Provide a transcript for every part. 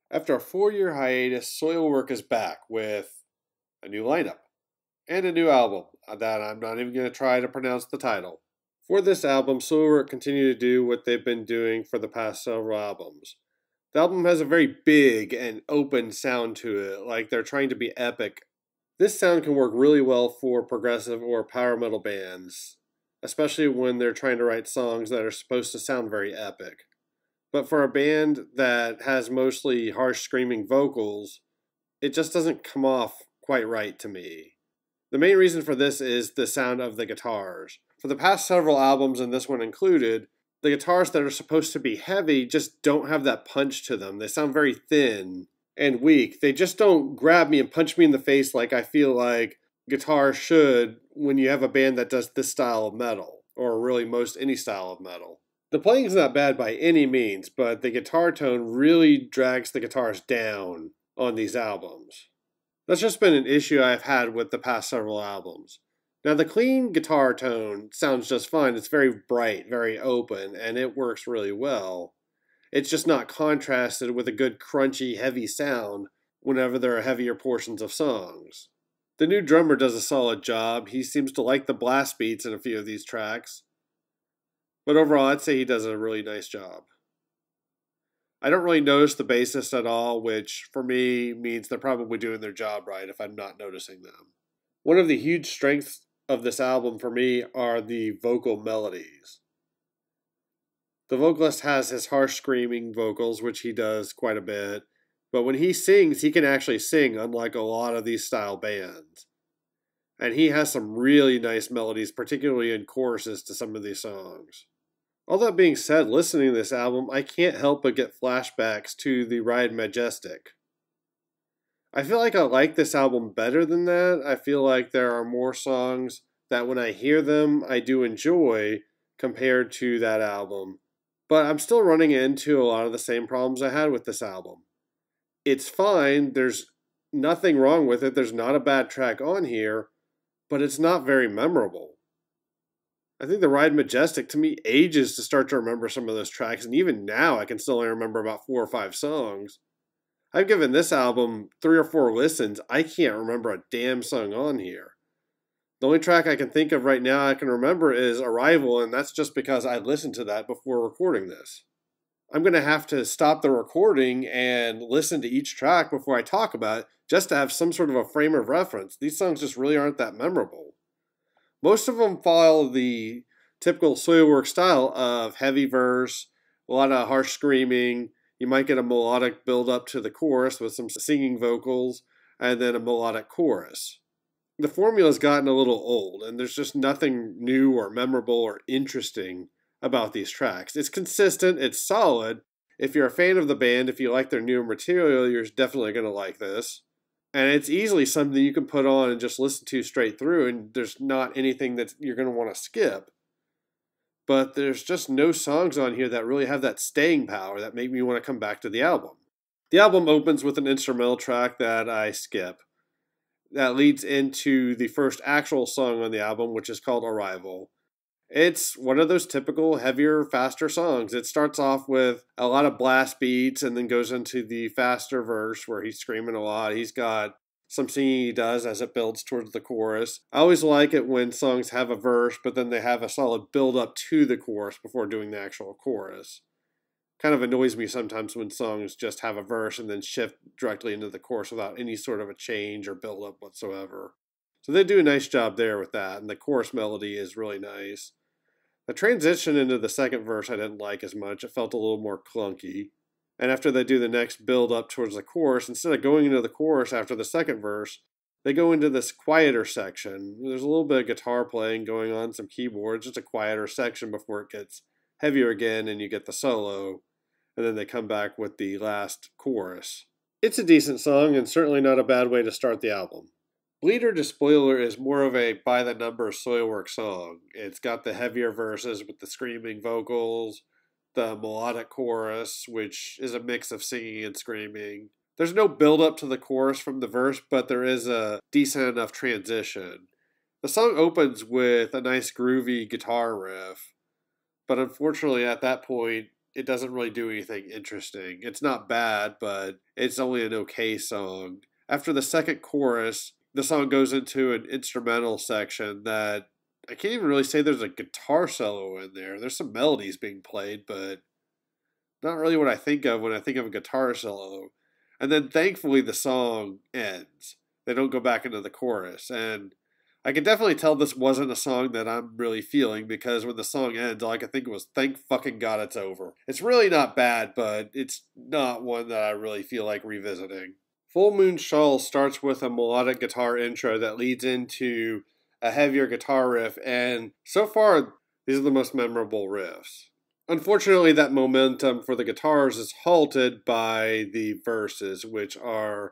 After a 4-year hiatus, Soilwork is back with a new lineup and a new album that I'm not even going to try to pronounce the title. For this album, Soilwork continue to do what they've been doing for the past several albums. The album has a very big and open sound to it, like they're trying to be epic. This sound can work really well for progressive or power metal bands, especially when they're trying to write songs that are supposed to sound very epic. But for a band that has mostly harsh screaming vocals, it just doesn't come off quite right to me. The main reason for this is the sound of the guitars. For the past several albums, and this one included, the guitars that are supposed to be heavy just don't have that punch to them. They sound very thin and weak. They just don't grab me and punch me in the face like I feel like guitars should when you have a band that does this style of metal, or really most any style of metal. The playing is not bad by any means, but the guitar tone really drags the guitars down on these albums. That's just been an issue I've had with the past several albums. Now, the clean guitar tone sounds just fine. It's very bright, very open, and it works really well. It's just not contrasted with a good crunchy, heavy sound whenever there are heavier portions of songs. The new drummer does a solid job. He seems to like the blast beats in a few of these tracks. But overall, I'd say he does a really nice job. I don't really notice the bassist at all, which for me means they're probably doing their job right if I'm not noticing them. One of the huge strengths of this album for me are the vocal melodies. The vocalist has his harsh screaming vocals, which he does quite a bit, but when he sings, he can actually sing, unlike a lot of these style bands. And he has some really nice melodies, particularly in choruses to some of these songs. All that being said, listening to this album, I can't help but get flashbacks to the Ride Majestic. I feel like I like this album better than that. I feel like there are more songs that when I hear them, I do enjoy compared to that album. But I'm still running into a lot of the same problems I had with this album. It's fine, there's nothing wrong with it, there's not a bad track on here, but it's not very memorable. I think the Ride Majestic, to me, ages to start to remember some of those tracks, and even now I can still only remember about 4 or 5 songs. I've given this album 3 or 4 listens, I can't remember a damn song on here. The only track I can think of right now I can remember is Arrival, and that's just because I listened to that before recording this. I'm going to have to stop the recording and listen to each track before I talk about it, just to have some sort of a frame of reference. These songs just really aren't that memorable. Most of them follow the typical Soilwork style of heavy verse, a lot of harsh screaming. You might get a melodic build up to the chorus with some singing vocals, and then a melodic chorus. The formula's gotten a little old, and there's just nothing new or memorable or interesting about these tracks. It's consistent, it's solid. If you're a fan of the band, if you like their newer material, you're definitely going to like this. And it's easily something you can put on and just listen to straight through, and there's not anything that you're going to want to skip. But there's just no songs on here that really have that staying power that make me want to come back to the album. The album opens with an instrumental track that I skip. That leads into the first actual song on the album, which is called Arrival. It's one of those typical heavier, faster songs. It starts off with a lot of blast beats and then goes into the faster verse where he's screaming a lot. He's got some singing he does as it builds towards the chorus. I always like it when songs have a verse, but then they have a solid build up to the chorus before doing the actual chorus. Kind of annoys me sometimes when songs just have a verse and then shift directly into the chorus without any sort of a change or build up whatsoever. So they do a nice job there with that, and the chorus melody is really nice. The transition into the second verse I didn't like as much. It felt a little more clunky. And after they do the next build up towards the chorus, instead of going into the chorus after the second verse, they go into this quieter section. There's a little bit of guitar playing going on, some keyboards, just a quieter section before it gets heavier again and you get the solo. And then they come back with the last chorus. It's a decent song and certainly not a bad way to start the album. Bleeder to Spoiler is more of a by-the-number Soilwork song. It's got the heavier verses with the screaming vocals, the melodic chorus, which is a mix of singing and screaming. There's no build-up to the chorus from the verse, but there is a decent enough transition. The song opens with a nice groovy guitar riff, but unfortunately at that point, it doesn't really do anything interesting. It's not bad, but it's only an okay song. After the second chorus, the song goes into an instrumental section that I can't even really say there's a guitar solo in there. There's some melodies being played, but not really what I think of when I think of a guitar solo. And then thankfully the song ends. They don't go back into the chorus. And I can definitely tell this wasn't a song that I'm really feeling, because when the song ends, all I could think was, thank fucking God it's over. It's really not bad, but it's not one that I really feel like revisiting. Full Moon Shoal starts with a melodic guitar intro that leads into a heavier guitar riff, and so far, these are the most memorable riffs. Unfortunately, that momentum for the guitars is halted by the verses, which are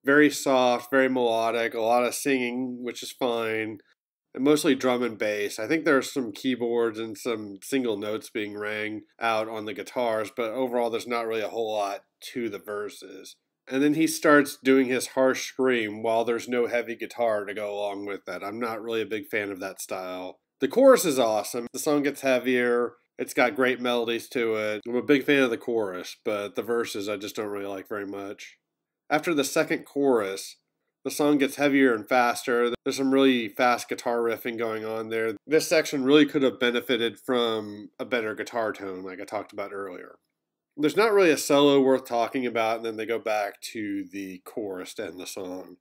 very soft, very melodic, a lot of singing, which is fine, and mostly drum and bass. I think there's some keyboards and some single notes being rang out on the guitars, but overall there's not really a whole lot to the verses. And then he starts doing his harsh scream while there's no heavy guitar to go along with that. I'm not really a big fan of that style. The chorus is awesome. The song gets heavier. It's got great melodies to it. I'm a big fan of the chorus, but the verses I just don't really like very much. After the second chorus, the song gets heavier and faster. There's some really fast guitar riffing going on there. This section really could have benefited from a better guitar tone, like I talked about earlier. There's not really a solo worth talking about, and then they go back to the chorus to end the song.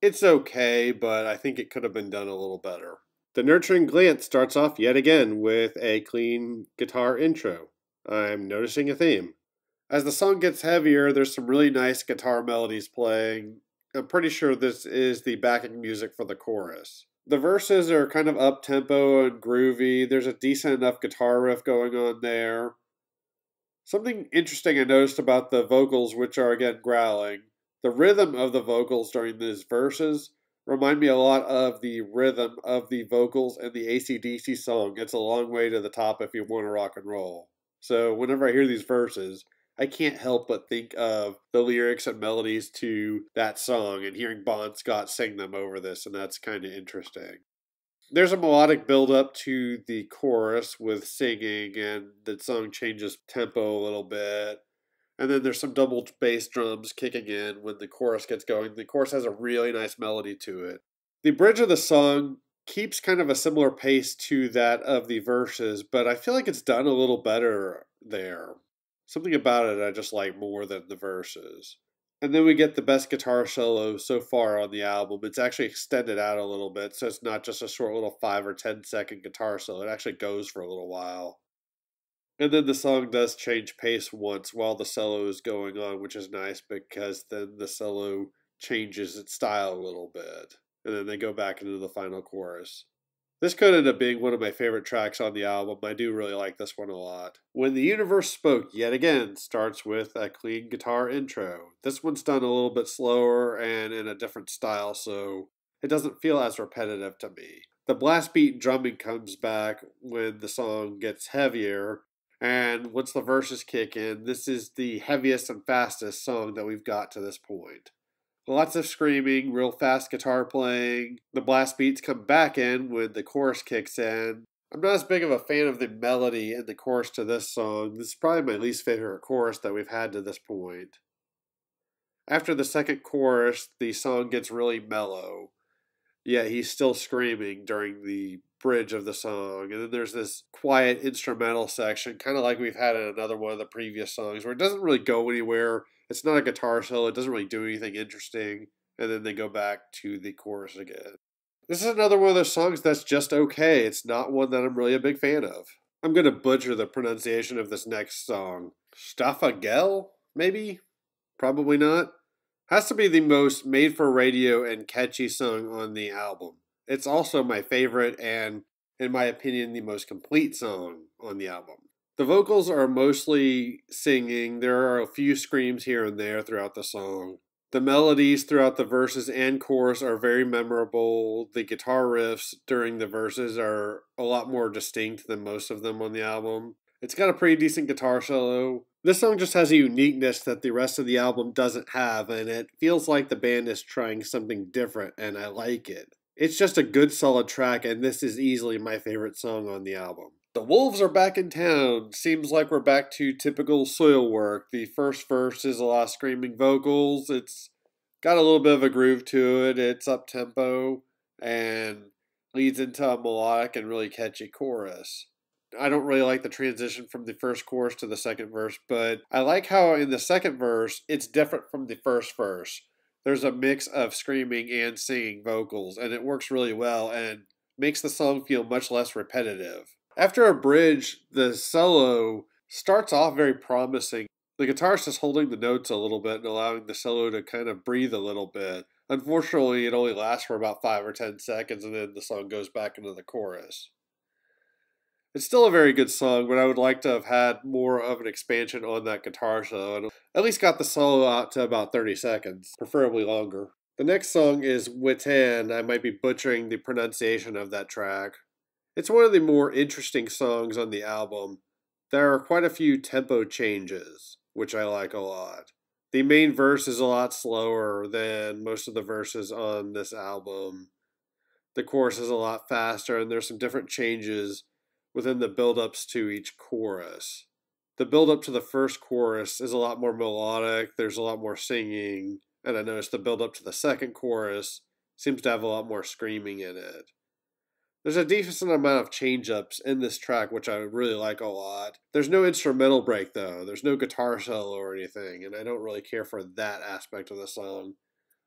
It's okay, but I think it could have been done a little better. The Nurturing Glance starts off yet again with a clean guitar intro. I'm noticing a theme. As the song gets heavier, there's some really nice guitar melodies playing. I'm pretty sure this is the backing music for the chorus. The verses are kind of up-tempo and groovy. There's a decent enough guitar riff going on there. Something interesting I noticed about the vocals, which are again growling. The rhythm of the vocals during these verses remind me a lot of the rhythm of the vocals in the AC/DC song, It's a Long Way to the Top If You Want to Rock and Roll. So whenever I hear these verses, I can't help but think of the lyrics and melodies to that song and hearing Bon Scott sing them over this, and that's kind of interesting. There's a melodic build up to the chorus with singing, and the song changes tempo a little bit. And then there's some double bass drums kicking in when the chorus gets going. The chorus has a really nice melody to it. The bridge of the song keeps kind of a similar pace to that of the verses, but I feel like it's done a little better there. Something about it I just like more than the verses. And then we get the best guitar solo so far on the album. It's actually extended out a little bit, so it's not just a short little 5 or 10 second guitar solo. It actually goes for a little while. And then the song does change pace once while the solo is going on, which is nice because then the solo changes its style a little bit. And then they go back into the final chorus. This could end up being one of my favorite tracks on the album. I do really like this one a lot. When the Universe Spoke yet again starts with a clean guitar intro. This one's done a little bit slower and in a different style, so it doesn't feel as repetitive to me. The blast beat drumming comes back when the song gets heavier, and once the verses kick in, this is the heaviest and fastest song that we've got to this point. Lots of screaming, real fast guitar playing. The blast beats come back in when the chorus kicks in. I'm not as big of a fan of the melody in the chorus to this song. This is probably my least favorite chorus that we've had to this point. After the second chorus, the song gets really mellow. Yet he's still screaming during the bridge of the song. And then there's this quiet instrumental section, kind of like we've had in another one of the previous songs, where it doesn't really go anywhere. It's not a guitar solo. It doesn't really do anything interesting. And then they go back to the chorus again. This is another one of those songs that's just okay. It's not one that I'm really a big fan of. I'm going to butcher the pronunciation of this next song. Staffagel, maybe? Probably not. Has to be the most made-for-radio and catchy song on the album. It's also my favorite and, in my opinion, the most complete song on the album. The vocals are mostly singing. There are a few screams here and there throughout the song. The melodies throughout the verses and chorus are very memorable. The guitar riffs during the verses are a lot more distinct than most of them on the album. It's got a pretty decent guitar solo. This song just has a uniqueness that the rest of the album doesn't have, and it feels like the band is trying something different, and I like it. It's just a good solid track, and this is easily my favorite song on the album. The wolves are back in town. Seems like we're back to typical Soilwork. The first verse is a lot of screaming vocals. It's got a little bit of a groove to it. It's up tempo and leads into a melodic and really catchy chorus. I don't really like the transition from the first chorus to the second verse, but I like how in the second verse it's different from the first verse. There's a mix of screaming and singing vocals, and it works really well and makes the song feel much less repetitive. After a bridge, the solo starts off very promising. The guitarist is holding the notes a little bit and allowing the solo to kind of breathe a little bit. Unfortunately, it only lasts for about 5 or 10 seconds, and then the song goes back into the chorus. It's still a very good song, but I would like to have had more of an expansion on that guitar solo, and at least got the solo out to about 30 seconds, preferably longer. The next song is Witan. I might be butchering the pronunciation of that track. It's one of the more interesting songs on the album. There are quite a few tempo changes, which I like a lot. The main verse is a lot slower than most of the verses on this album. The chorus is a lot faster, and there's some different changes within the build-ups to each chorus. The build-up to the first chorus is a lot more melodic, there's a lot more singing, and I noticed the build-up to the second chorus seems to have a lot more screaming in it. There's a decent amount of change-ups in this track, which I really like a lot. There's no instrumental break, though. There's no guitar solo or anything, and I don't really care for that aspect of the song.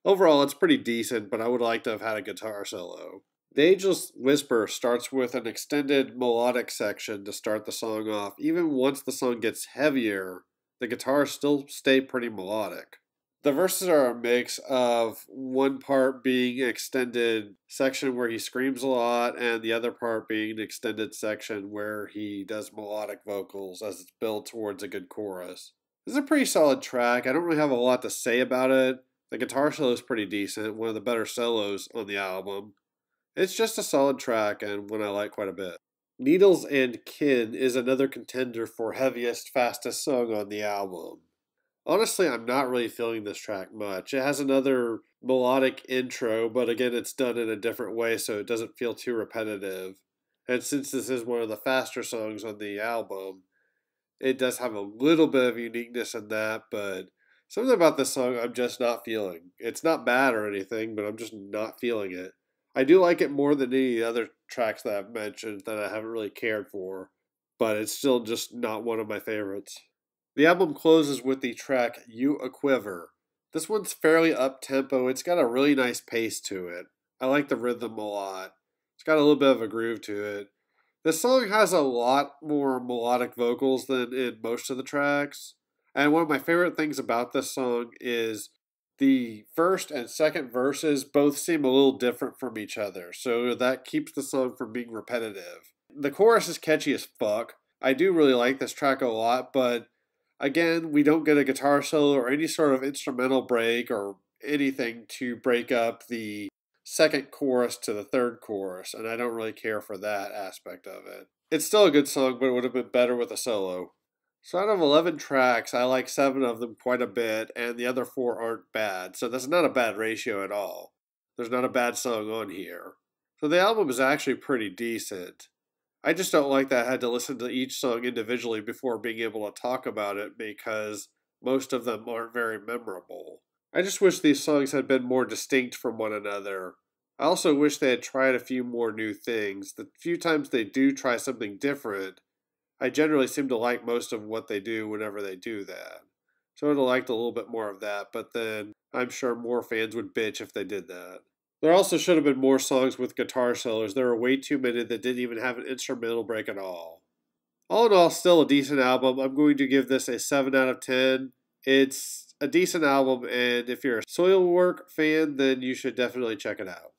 Overall, it's pretty decent, but I would like to have had a guitar solo. The Ageless Whisper starts with an extended melodic section to start the song off. Even once the song gets heavier, the guitars still stay pretty melodic. The verses are a mix of one part being an extended section where he screams a lot, and the other part being an extended section where he does melodic vocals as it's built towards a good chorus. This is a pretty solid track. I don't really have a lot to say about it. The guitar solo is pretty decent, one of the better solos on the album. It's just a solid track and one I like quite a bit. Needles and Kin is another contender for heaviest, fastest song on the album. Honestly, I'm not really feeling this track much. It has another melodic intro, but again, it's done in a different way so it doesn't feel too repetitive. And since this is one of the faster songs on the album, it does have a little bit of uniqueness in that, but something about this song I'm just not feeling. It's not bad or anything, but I'm just not feeling it. I do like it more than any other tracks that I've mentioned that I haven't really cared for, but it's still just not one of my favorites. The album closes with the track You a Quiver. This one's fairly up-tempo. It's got a really nice pace to it. I like the rhythm a lot. It's got a little bit of a groove to it. This song has a lot more melodic vocals than in most of the tracks. And one of my favorite things about this song is the first and second verses both seem a little different from each other. So that keeps the song from being repetitive. The chorus is catchy as fuck. I do really like this track a lot, but again, we don't get a guitar solo or any sort of instrumental break or anything to break up the second chorus to the third chorus, and I don't really care for that aspect of it. It's still a good song, but it would have been better with a solo. So out of 11 tracks, I like 7 of them quite a bit, and the other 4 aren't bad, so that's not a bad ratio at all. There's not a bad song on here. So the album is actually pretty decent. I just don't like that I had to listen to each song individually before being able to talk about it because most of them aren't very memorable. I just wish these songs had been more distinct from one another. I also wish they had tried a few more new things. The few times they do try something different, I generally seem to like most of what they do whenever they do that. So I would have liked a little bit more of that, but then I'm sure more fans would bitch if they did that. There also should have been more songs with guitar solos. There were way too many that didn't even have an instrumental break at all. All in all, still a decent album. I'm going to give this a 7 out of 10. It's a decent album, and if you're a Soilwork fan, then you should definitely check it out.